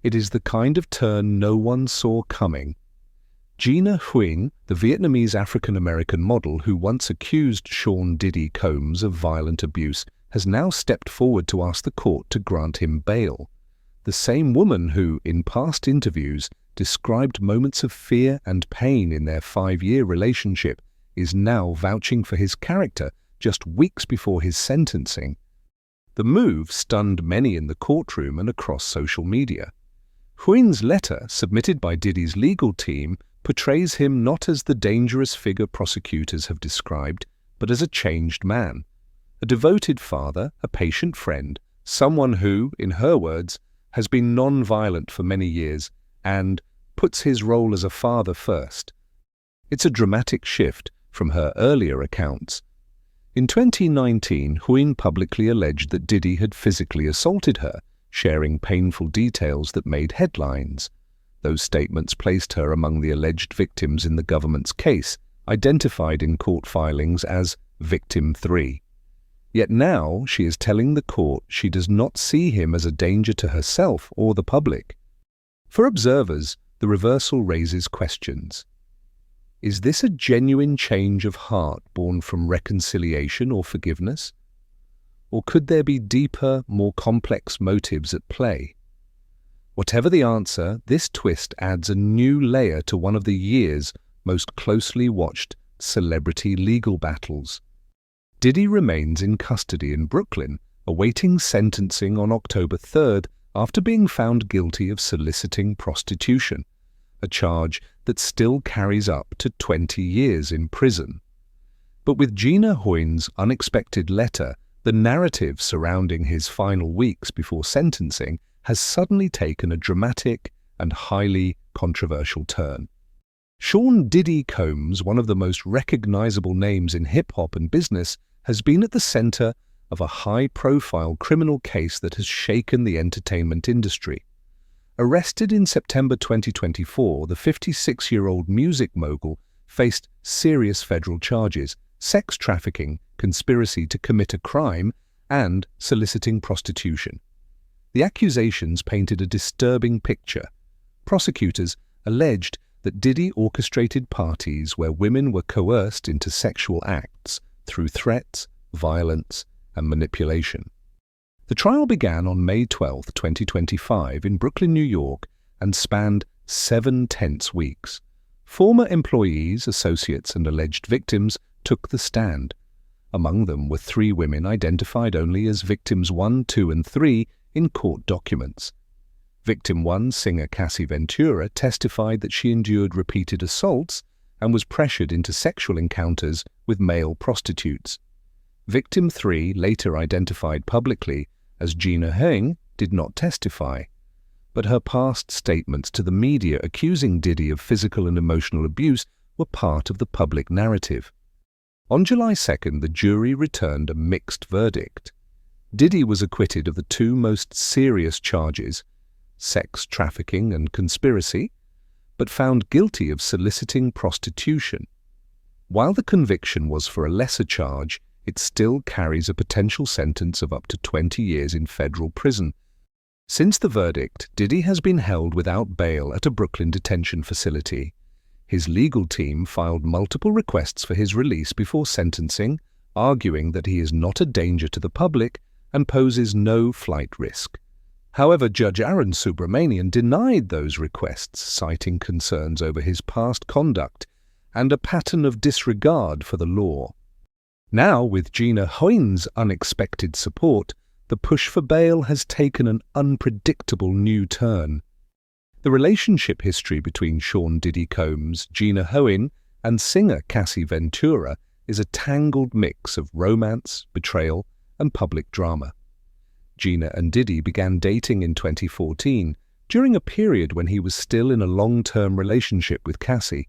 It is the kind of turn no one saw coming. Gina Huynh, the Vietnamese African-American model who once accused Sean Diddy Combs of violent abuse, has now stepped forward to ask the court to grant him bail. The same woman who, in past interviews, described moments of fear and pain in their 5-year relationship, is now vouching for his character just weeks before his sentencing. The move stunned many in the courtroom and across social media. Huynh's letter, submitted by Diddy's legal team, portrays him not as the dangerous figure prosecutors have described, but as a changed man. A devoted father, a patient friend, someone who, in her words, has been non-violent for many years and puts his role as a father first. It's a dramatic shift from her earlier accounts. In 2019, Huynh publicly alleged that Diddy had physically assaulted her, sharing painful details that made headlines. Those statements placed her among the alleged victims in the government's case, identified in court filings as Victim 3. Yet now she is telling the court she does not see him as a danger to herself or the public. For observers, the reversal raises questions. Is this a genuine change of heart born from reconciliation or forgiveness? Or could there be deeper, more complex motives at play? Whatever the answer, this twist adds a new layer to one of the year's most closely watched celebrity legal battles. Diddy remains in custody in Brooklyn, awaiting sentencing on October 3rd after being found guilty of soliciting prostitution, a charge that still carries up to 20 years in prison. But with Gina Huyhn's unexpected letter, the narrative surrounding his final weeks before sentencing has suddenly taken a dramatic and highly controversial turn. Sean Diddy Combs, one of the most recognizable names in hip-hop and business, has been at the center of a high-profile criminal case that has shaken the entertainment industry. Arrested in September 2024, the 56-year-old music mogul faced serious federal charges: sex trafficking, conspiracy to commit a crime, and soliciting prostitution. The accusations painted a disturbing picture. Prosecutors alleged that Diddy orchestrated parties where women were coerced into sexual acts through threats, violence, and manipulation. The trial began on May 12, 2025 in Brooklyn, New York, and spanned 7 tense weeks. Former employees, associates, and alleged victims took the stand. Among them were 3 women identified only as Victims 1, 2, and 3 in court documents. Victim 1, singer Cassie Ventura, testified that she endured repeated assaults and was pressured into sexual encounters with male prostitutes. Victim 3, later identified publicly as Gina Huynh, did not testify, but her past statements to the media accusing Diddy of physical and emotional abuse were part of the public narrative. On July 2nd, the jury returned a mixed verdict. Diddy was acquitted of the 2 most serious charges, sex trafficking and conspiracy, but found guilty of soliciting prostitution. While the conviction was for a lesser charge, it still carries a potential sentence of up to 20 years in federal prison. Since the verdict, Diddy has been held without bail at a Brooklyn detention facility. His legal team filed multiple requests for his release before sentencing, arguing that he is not a danger to the public and poses no flight risk. However, Judge Aaron Subramanian denied those requests, citing concerns over his past conduct and a pattern of disregard for the law. Now, with Gina Huyhn's unexpected support, the push for bail has taken an unpredictable new turn. The relationship history between Sean Diddy Combs, Gina Huynh, and singer Cassie Ventura is a tangled mix of romance, betrayal, and public drama. Gina and Diddy began dating in 2014, during a period when he was still in a long-term relationship with Cassie.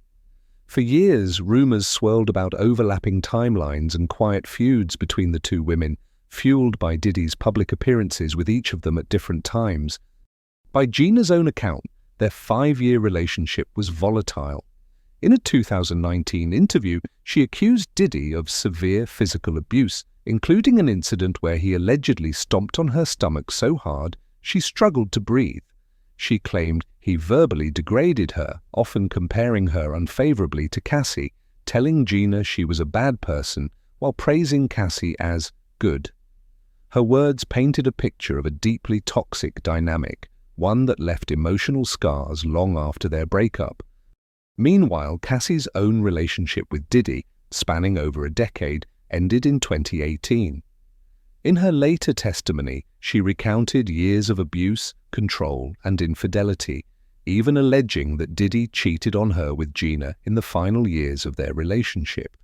For years, rumors swirled about overlapping timelines and quiet feuds between the 2 women, fueled by Diddy's public appearances with each of them at different times. By Gina's own account, their 5-year relationship was volatile. In a 2019 interview, she accused Diddy of severe physical abuse, including an incident where he allegedly stomped on her stomach so hard she struggled to breathe. she claimed he verbally degraded her, often comparing her unfavorably to Cassie, telling Gina she was a bad person while praising Cassie as good. Her words painted a picture of a deeply toxic dynamic, one that left emotional scars long after their breakup. Meanwhile, Cassie's own relationship with Diddy, spanning over a decade, ended in 2018. In her later testimony, she recounted years of abuse, control, and infidelity, even alleging that Diddy cheated on her with Gina in the final years of their relationship.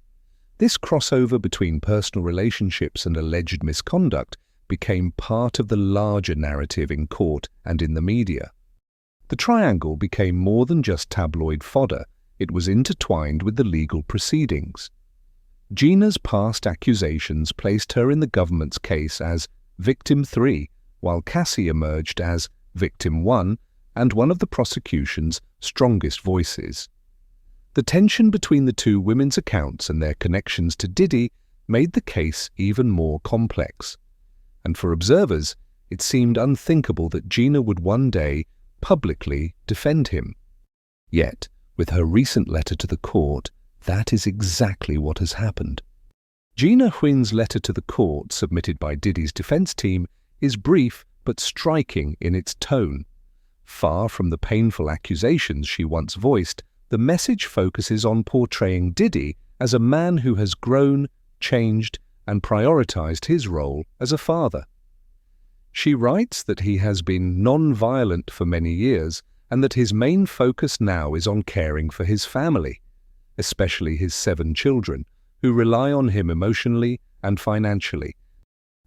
This crossover between personal relationships and alleged misconduct became part of the larger narrative in court and in the media. The triangle became more than just tabloid fodder, it was intertwined with the legal proceedings. Gina's past accusations placed her in the government's case as Victim 3, while Cassie emerged as Victim 1 and one of the prosecution's strongest voices. The tension between the two women's accounts and their connections to Diddy made the case even more complex. And for observers, it seemed unthinkable that Gina would one day publicly defend him. Yet, with her recent letter to the court, that is exactly what has happened. Gina Huynn's letter to the court, submitted by Diddy's defense team, is brief but striking in its tone. Far from the painful accusations she once voiced, the message focuses on portraying Diddy as a man who has grown, changed, and prioritized his role as a father. She writes that he has been non-violent for many years and that his main focus now is on caring for his family, especially his 7 children, who rely on him emotionally and financially.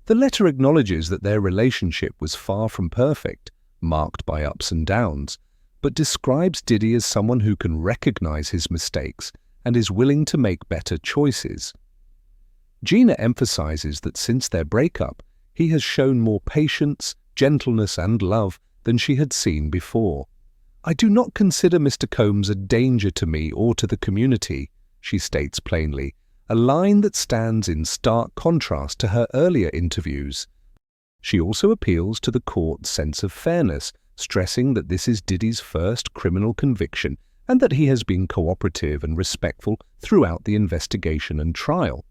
The letter acknowledges that their relationship was far from perfect, marked by ups and downs, but describes Diddy as someone who can recognize his mistakes and is willing to make better choices. Gina emphasizes that since their breakup, he has shown more patience, gentleness, and love than she had seen before. "I do not consider Mr. Combs a danger to me or to the community," she states plainly, a line that stands in stark contrast to her earlier interviews. She also appeals to the court's sense of fairness, stressing that this is Diddy's first criminal conviction and that he has been cooperative and respectful throughout the investigation and trial.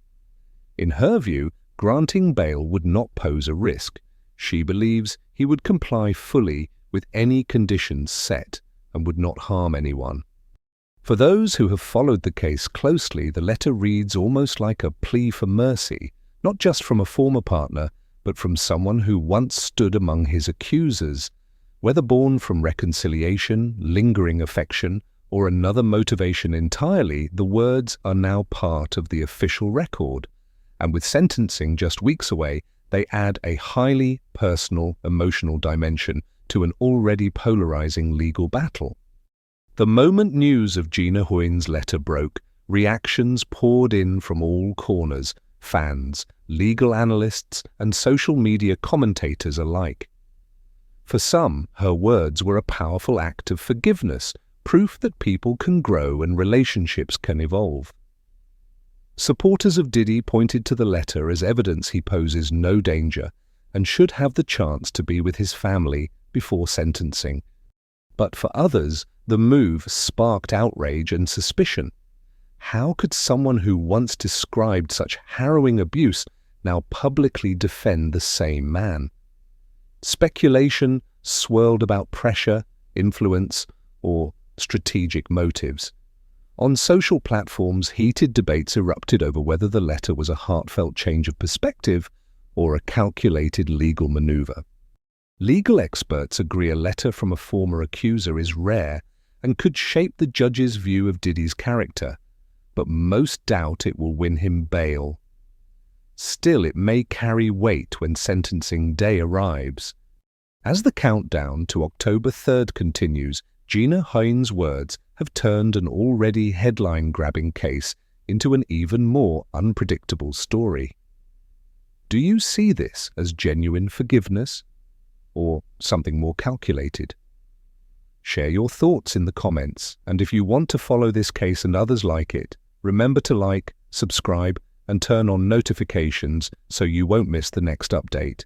In her view, granting bail would not pose a risk. She believes he would comply fully with any conditions set and would not harm anyone. For those who have followed the case closely, the letter reads almost like a plea for mercy, not just from a former partner, but from someone who once stood among his accusers. Whether born from reconciliation, lingering affection, or another motivation entirely, the words are now part of the official record. And with sentencing just weeks away, they add a highly personal, emotional dimension to an already polarizing legal battle. The moment news of Gina Huynn's letter broke, reactions poured in from all corners, fans, legal analysts, and social media commentators alike. For some, her words were a powerful act of forgiveness, proof that people can grow and relationships can evolve. Supporters of Diddy pointed to the letter as evidence he poses no danger and should have the chance to be with his family before sentencing. But for others, the move sparked outrage and suspicion. How could someone who once described such harrowing abuse now publicly defend the same man? Speculation swirled about pressure, influence, or strategic motives. On social platforms, heated debates erupted over whether the letter was a heartfelt change of perspective or a calculated legal maneuver. Legal experts agree a letter from a former accuser is rare and could shape the judge's view of Diddy's character, but most doubt it will win him bail. Still, it may carry weight when sentencing day arrives. As the countdown to October 3rd continues, Gina Huynn's words have turned an already headline-grabbing case into an even more unpredictable story. Do you see this as genuine forgiveness or something more calculated? Share your thoughts in the comments, and if you want to follow this case and others like it, remember to like, subscribe, and turn on notifications so you won't miss the next update.